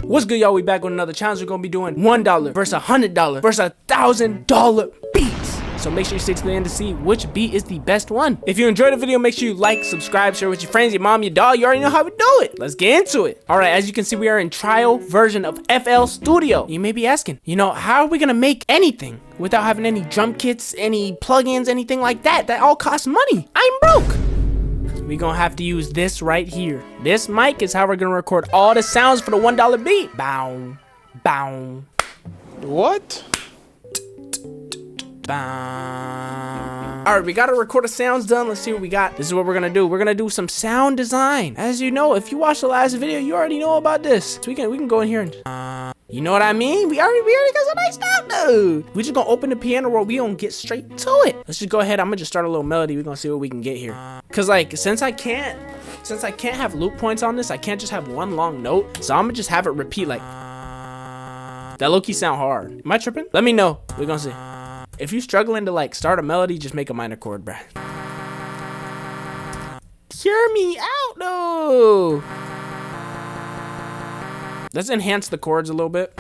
What's good, y'all? We back with another challenge. We're gonna be doing $1 versus $100 versus $1,000 beats. So make sure you stay to the end to see which beat is the best one. If you enjoyed the video, make sure you like, subscribe, share with your friends, your mom, your dog. You already know how we do it. Let's get into it. All right, as you can see, we are in trial version of FL Studio. You may be asking, how are we gonna make anything without having any drum kits, any plugins, anything like that? That all costs money. I'm broke. We're gonna have to use this right here. This mic is how we're gonna record all the sounds for the $1 beat. Bow, bow. What? Bow. All right, we gotta record the sounds done. Let's see what we got. This is what we're gonna do. We're gonna do some sound design. As you know, if you watched the last video, you already know about this. So we can go in here and you know what I mean? We already got some nice stuff, dude. We just gonna open the piano roll. We gonna get straight to it. Let's just go ahead. I'm gonna just start a little melody. We're gonna see what we can get here. Cause like, since I can't have loop points on this, I can't just have one long note. So I'm gonna just have it repeat like that. Low-key sound hard. Am I tripping? Let me know. We're gonna see. If you're struggling to like start a melody, just make a minor chord, bruh. Hear me out, though. Let's enhance the chords a little bit.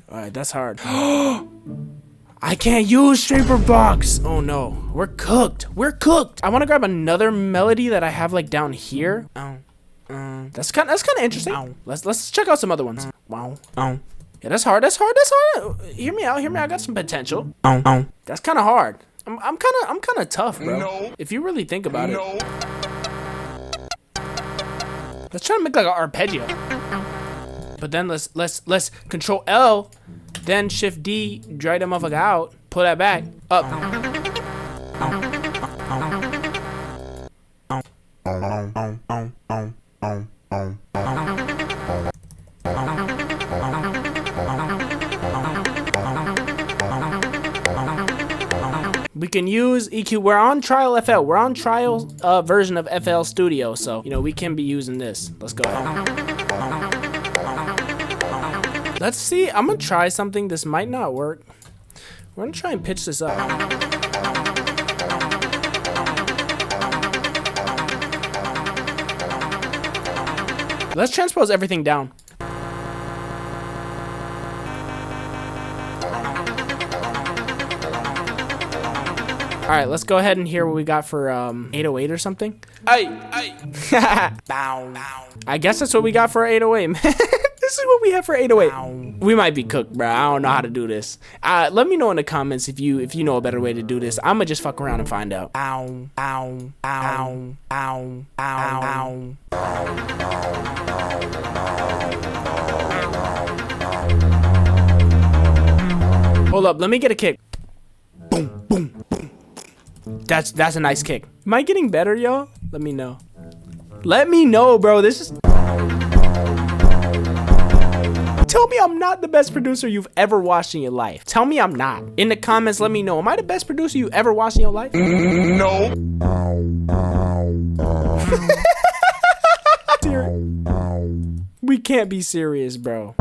All right, that's hard. I can't use Shaper Box. Oh no, we're cooked. We're cooked. I want to grab another melody that I have like down here. That's kind of interesting. Let's check out some other ones. Wow. Yeah, that's hard. That's hard. Hear me out. I got some potential. That's kind of hard. I'm kind of tough, bro. No. If you really think about it. Let's try to make like an arpeggio. But then let's Control L, then Shift D, drag that motherfucker out, pull that back, up. We can use EQ. We're on trial FL. We're on trial version of FL Studio, so we can be using this. Let's go ahead. Let's see. I'm gonna try something. This might not work. We're gonna try and pitch this up. Let's transpose everything down. All right, let's go ahead and hear what we got for 808 or something. Hey. Bow. I guess that's what we got for 808, man. This is what we have for 808. We might be cooked, bro. I don't know how to do this. Let me know in the comments if you know a better way to do this. I'ma just fuck around and find out. Hold up, let me get a kick. Boom, boom, boom. That's a nice kick. Am I getting better, y'all? Let me know. Let me know, bro. This is. Tell me I'm not the best producer you've ever watched in your life. Tell me I'm not. In the comments, let me know. Am I the best producer you ever watched in your life? No. We can't be serious, bro.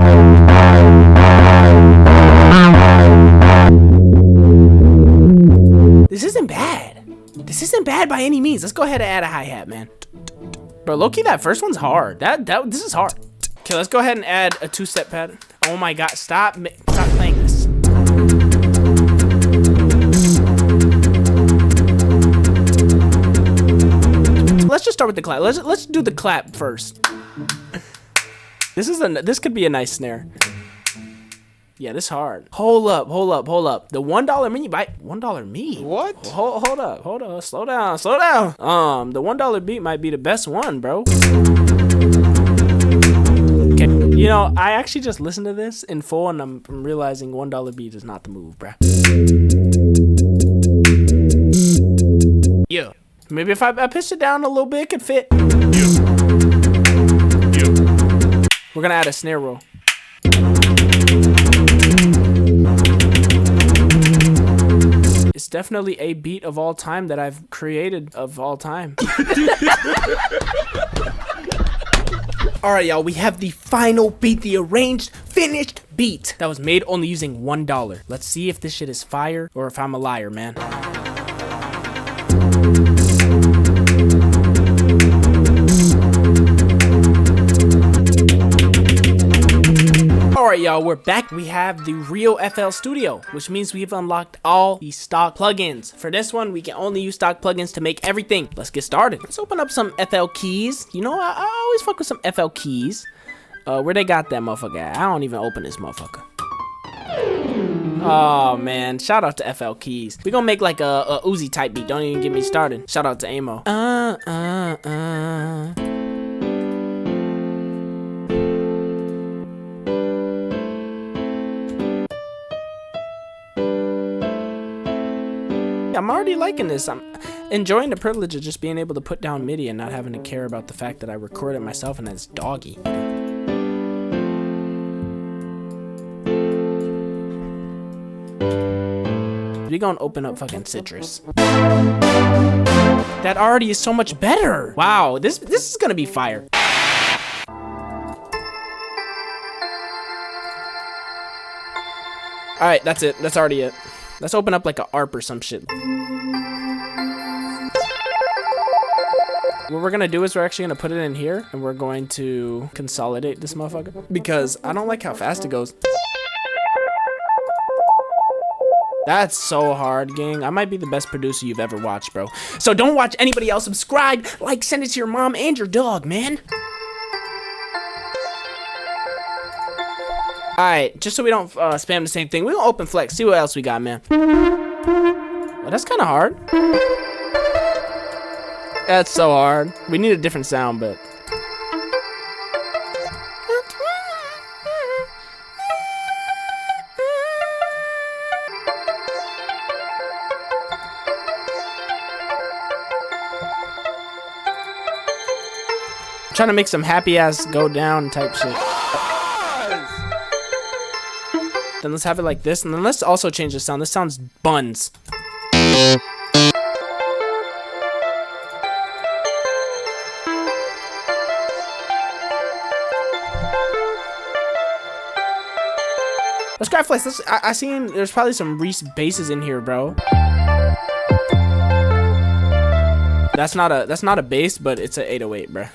This isn't bad. This isn't bad by any means. Let's go ahead and add a hi-hat, man. Bro, low-key, that first one's hard. This is hard. Okay, let's go ahead and add a two-step pattern. Oh my God, stop playing this. Let's just start with the clap. Let's do the clap first. This could be a nice snare. Yeah, this hard. Hold up. The $1 me by $1 me. What? Hold up. Slow down. The $1 beat might be the best one, bro. Okay, I actually just listened to this in full, and I'm realizing $1 beat is not the move, bruh. Yeah. Maybe if I pitch it down a little bit, it could fit. We're gonna add a snare roll. It's definitely a beat of all time that I've created of all time. All right, y'all, we have the final beat, the arranged, finished beat that was made only using $1. Let's see if this shit is fire or if I'm a liar, man. Alright y'all, we're back. We have the real FL Studio, which means we've unlocked all the stock plugins. For this one, we can only use stock plugins to make everything. Let's get started. Let's open up some FL keys. You know, I always fuck with some FL keys. Where they got that motherfucker at? I don't even open this motherfucker. Oh man, shout out to FL keys. We gonna make like a Uzi type beat. Don't even get me started. Shout out to A.mooo. I'm already liking this. I'm enjoying the privilege of just being able to put down MIDI and not having to care about the fact that I record it myself and it's doggy. We gonna open up fucking Citrus. That already is so much better. Wow, this is gonna be fire. All right, that's it. That's already it. Let's open up like a ARP or some shit. What we're gonna do is we're actually gonna put it in here and we're going to consolidate this motherfucker because I don't like how fast it goes. That's so hard, gang. I might be the best producer you've ever watched, bro. So don't watch anybody else. Subscribe, like, send it to your mom and your dog, man. Alright, just so we don't spam the same thing, we're gonna open Flex, see what else we got, man. Well, that's kind of hard. That's so hard. We need a different sound, but... I'm trying to make some happy ass go down type shit. Then let's have it like this, and then let's also change the sound. This sounds buns. Let's grab Flex. I seen there's probably some Reese basses in here, bro. That's not a bass, but it's an 808, bro.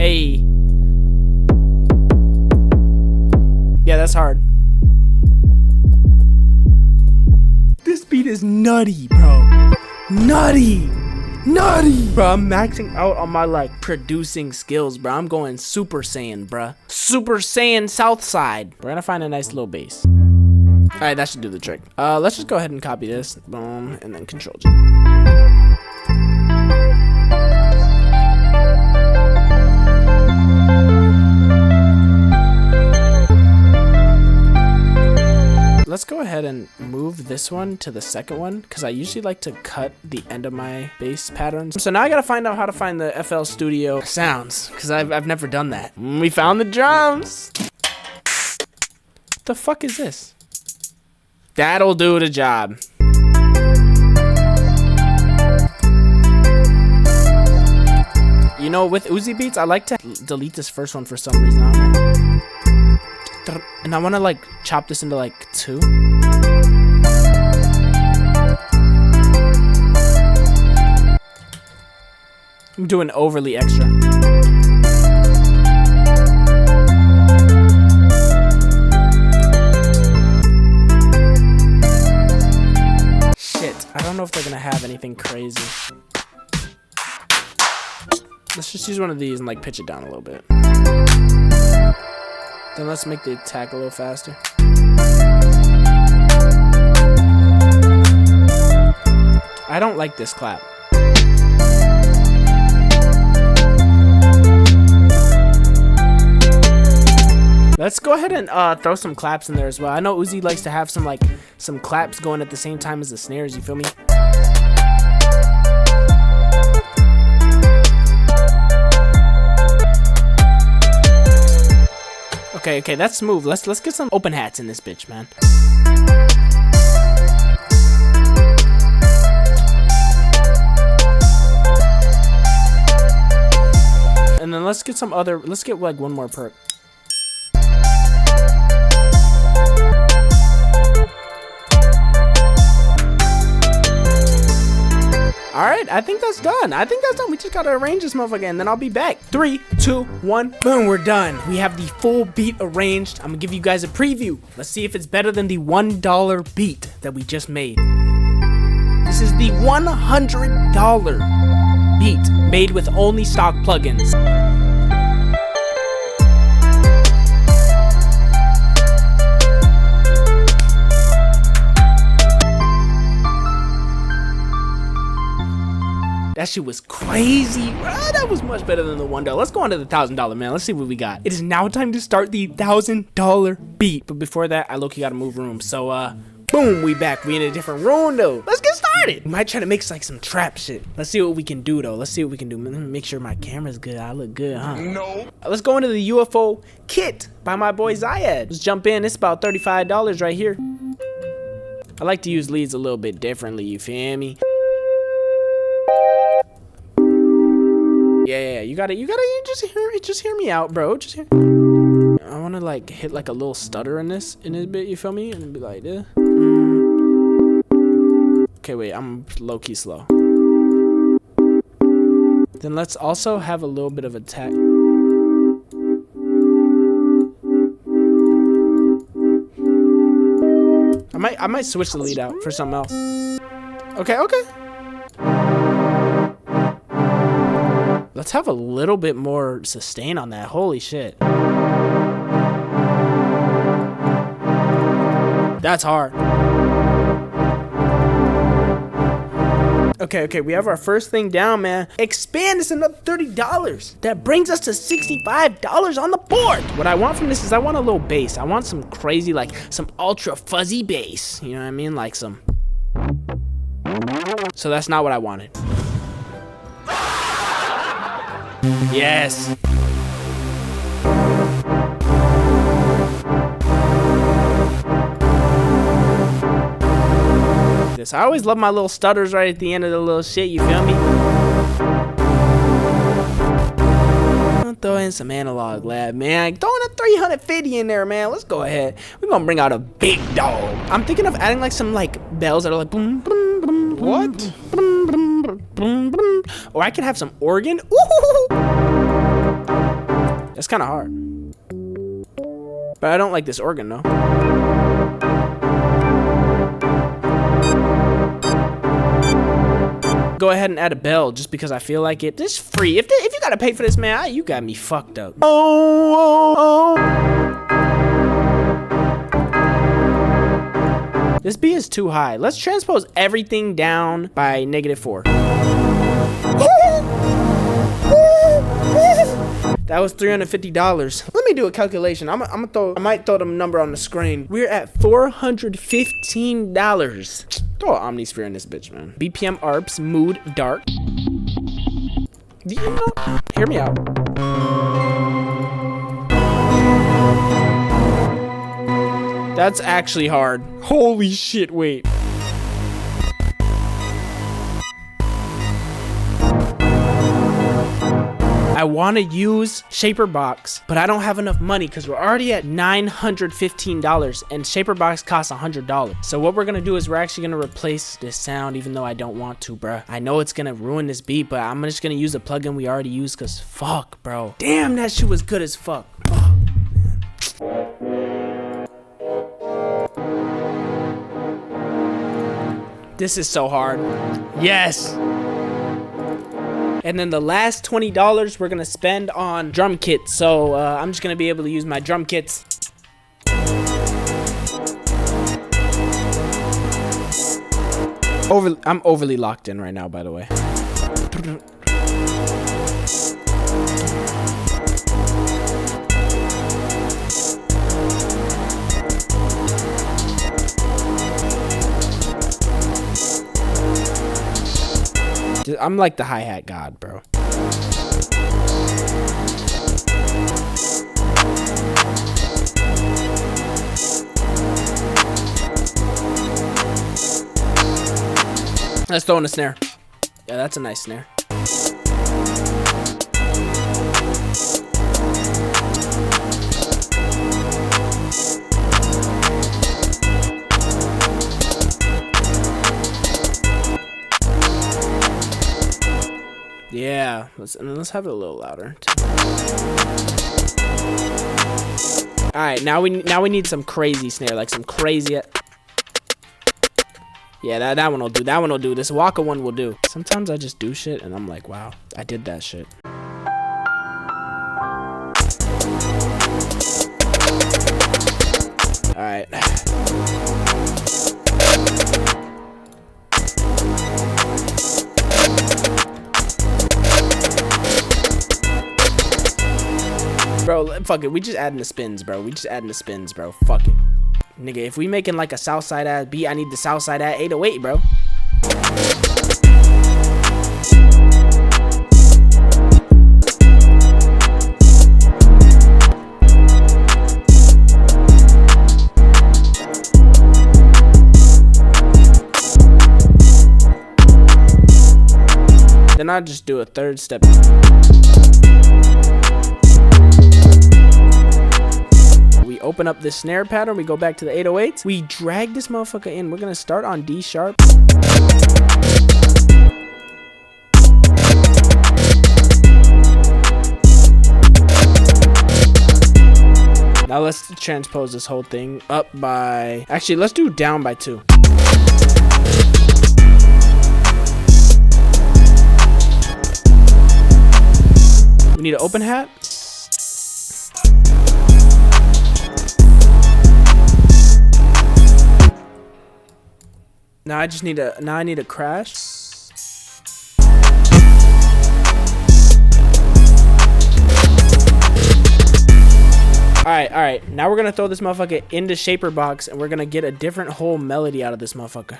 Hey. Yeah, that's hard. This beat is nutty, bro. Nutty. Bro, I'm maxing out on my, like, producing skills, bro. I'm going Super Saiyan, bro. Super Saiyan Southside. We're gonna find a nice little bass. Alright, that should do the trick. Let's just go ahead and copy this. Boom, and then Control G. Let's go ahead and move this one to the second one because I usually like to cut the end of my bass patterns. So now I gotta find out how to find the FL Studio sounds because I've never done that. We found the drums. What the fuck is this? That'll do the job. You know, with Uzi beats, I like to delete this first one for some reason. I don't know. And I want to like chop this into like 2. I'm doing overly extra. Shit, I don't know if they're gonna have anything crazy. Let's just use one of these and like pitch it down a little bit. Then let's make the attack a little faster. I don't like this clap. Let's go ahead and throw some claps in there as well. I know Uzi likes to have some claps going at the same time as the snares, you feel me? Okay, that's smooth. Let's get some open hats in this bitch, man. And then let's get like one more perk. I think that's done. We just gotta arrange this motherfucker and then I'll be back. 3, 2, 1, boom, we're done. We have the full beat arranged. I'm gonna give you guys a preview. Let's see if it's better than the $1 beat that we just made. This is the $100 beat made with only stock plugins. That shit was crazy, bro. That was much better than the $1. Let's go on to the $1,000, man. Let's see what we got. It is now time to start the $1,000 beat. But before that, I low-key gotta move rooms. So, boom, we back. We in a different room, though. Let's get started. We might try to make like some trap shit. Let's see what we can do, though. Let's see what we can do. Let me make sure my camera's good. I look good, huh? No. Let's go into the UFO kit by my boy Zayed. Let's jump in. It's about $35 right here. I like to use leads a little bit differently, you feel me? Yeah, you just hear me out, bro. Just hear. I wanna like hit like a little stutter in this bit, you feel me? And be like, okay, wait, I'm low-key slow. Then let's also have a little bit of attack. I might switch the lead out for something else. Okay. Let's have a little bit more sustain on that. Holy shit. That's hard. Okay, we have our first thing down, man. Expand this another $30. That brings us to $65 on the board. What I want from this is I want a little bass. I want some crazy, like some ultra fuzzy bass. You know what I mean? Like some. So that's not what I wanted. Yes. This. I always love my little stutters right at the end of the little shit, you feel me? I'll throw in some analog lab, man. Throwing a 350 in there, man. Let's go ahead. We're gonna bring out a big dog. I'm thinking of adding like some like bells that are like boom, boom, boom, boom. What? Boom, boom, boom, boom. Or I could have some organ. Ooh. That's kind of hard. But I don't like this organ, though. Go ahead and add a bell just because I feel like it. This is free. If you gotta pay for this, man, you got me fucked up. Oh. This beat is too high. Let's transpose everything down by -4. That was $350. Let me do a calculation. I might throw the number on the screen. We're at $415. Throw an omnisphere in this bitch, man. BPM ARPs, mood, dark. Do you know? Hear me out. That's actually hard. Holy shit, wait. I want to use Shaperbox, but I don't have enough money because we're already at $915 and Shaperbox costs $100. So what we're going to do is we're actually going to replace this sound even though I don't want to, bruh. I know it's going to ruin this beat, but I'm just going to use a plugin we already used because fuck, bro. Damn, that shit was good as fuck. Fuck, man. This is so hard. Yes. And then the last $20 we're gonna spend on drum kits. So I'm just gonna be able to use my drum kits. I'm overly locked in right now, by the way. I'm like the hi-hat god, bro. Let's throw in a snare. Yeah, that's a nice snare. Yeah, let's have it a little louder. All right, now we need some crazy snare, like some crazy. Yeah, that one will do. That one will do. This Waka one will do. Sometimes I just do shit and I'm like, wow, I did that shit. All right. Bro, fuck it. We just adding the spins, bro. Fuck it. Nigga, if we making like a Southside ass beat, I need the Southside at 808, bro. Then I'll just do a third step. We open up this snare pattern, we go back to the 808s, we drag this motherfucker in. We're gonna start on D sharp. Now let's transpose this whole thing up by, actually let's do down by 2. We need an open hat. Now I just need a crash. All right. Now we're gonna throw this motherfucker into shaper box and we're gonna get a different whole melody out of this motherfucker.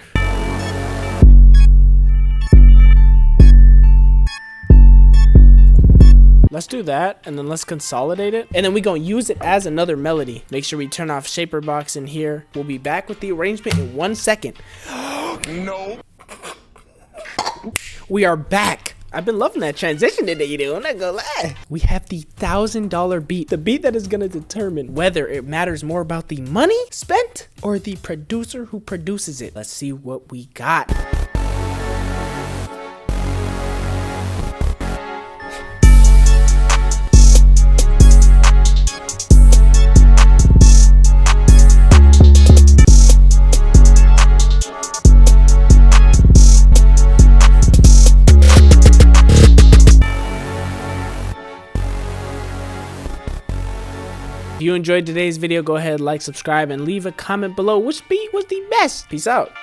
Let's do that, and then let's consolidate it, and then we gonna use it as another melody. Make sure we turn off shaper box in here. We'll be back with the arrangement in 1 second. No. We are back. I've been loving that transition that you do. I'm not gonna lie. We have the $1,000 beat, the beat that is gonna determine whether it matters more about the money spent or the producer who produces it. Let's see what we got. If you enjoyed today's video, go ahead, like, subscribe, and leave a comment below which beat was the best. Peace out.